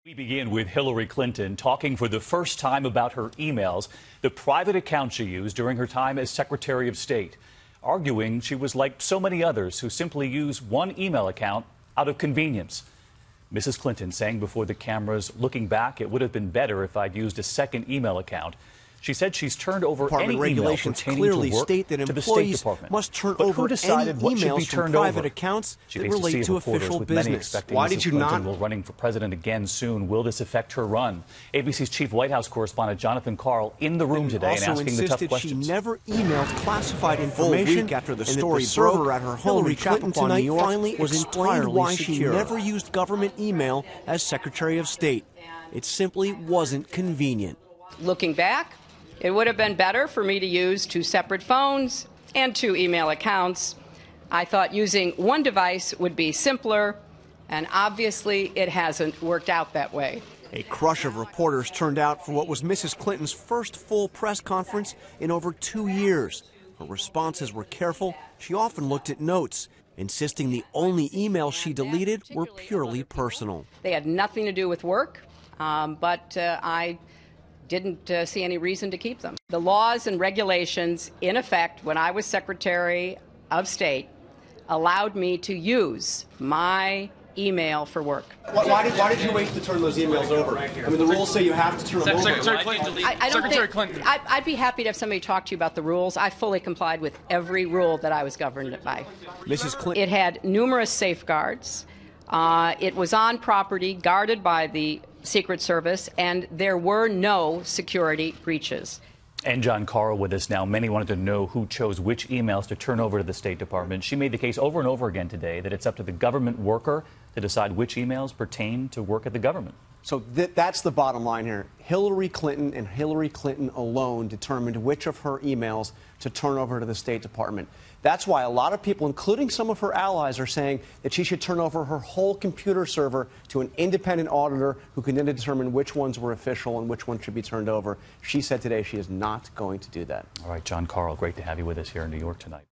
We begin with Hilarry Clinton talking for the first time about her emails, the private account she used during her time as Secretary of State, arguing she was like so many others who simply use one email account out of convenience. Mrs. Clinton saying before the cameras, looking back, it would have been better if I'd used a second email account. She said she's turned over any email pertaining to work state that to the State employees Department. must turn but over who decided any what should be emails turned from private over? accounts She that faced relate a sea to of reporters official with many business. expecting Why Mrs. did you Clinton not? will running for president again soon. Will this affect her run? ABC's chief White House correspondent Jonathan Karl in the room today and asking the tough questions. She never emailed classified information week after the and story that the server broke, at her home in Clinton Chappaqua, New York, finally was explained entirely why secure. she Never used government email as Secretary of State. It simply wasn't convenient. Looking back, it would have been better for me to use two separate phones and two email accounts. I thought using one device would be simpler, and obviously it hasn't worked out that way. A crush of reporters turned out for what was Mrs. Clinton's first full press conference in over 2 years. Her responses were careful. She often looked at notes, insisting the only emails she deleted were purely personal. They had nothing to do with work, but I didn't see any reason to keep them. The laws and regulations in effect when I was Secretary of State allowed me to use my email for work. Why did you wait to turn those emails over? I mean, the rules say you have to turn them over. Secretary Clinton. Secretary Clinton. I'd be happy to have somebody talk to you about the rules. I fully complied with every rule that I was governed by. Mrs. Clinton. It had numerous safeguards. It was on property guarded by the Secret Service, and there were no security breaches. And John Karl with us now. Many wanted to know who chose which emails to turn over to the State Department. She made the case over and over again today that it's up to the government worker to decide which emails pertain to work at the government. So that's the bottom line here. Hillary Clinton and Hillary Clinton alone determined which of her emails to turn over to the State Department. That's why a lot of people, including some of her allies, are saying that she should turn over her whole computer server to an independent auditor who can then determine which ones were official and which ones should be turned over. She said today she is not going to do that. All right, John Karl, great to have you with us here in New York tonight.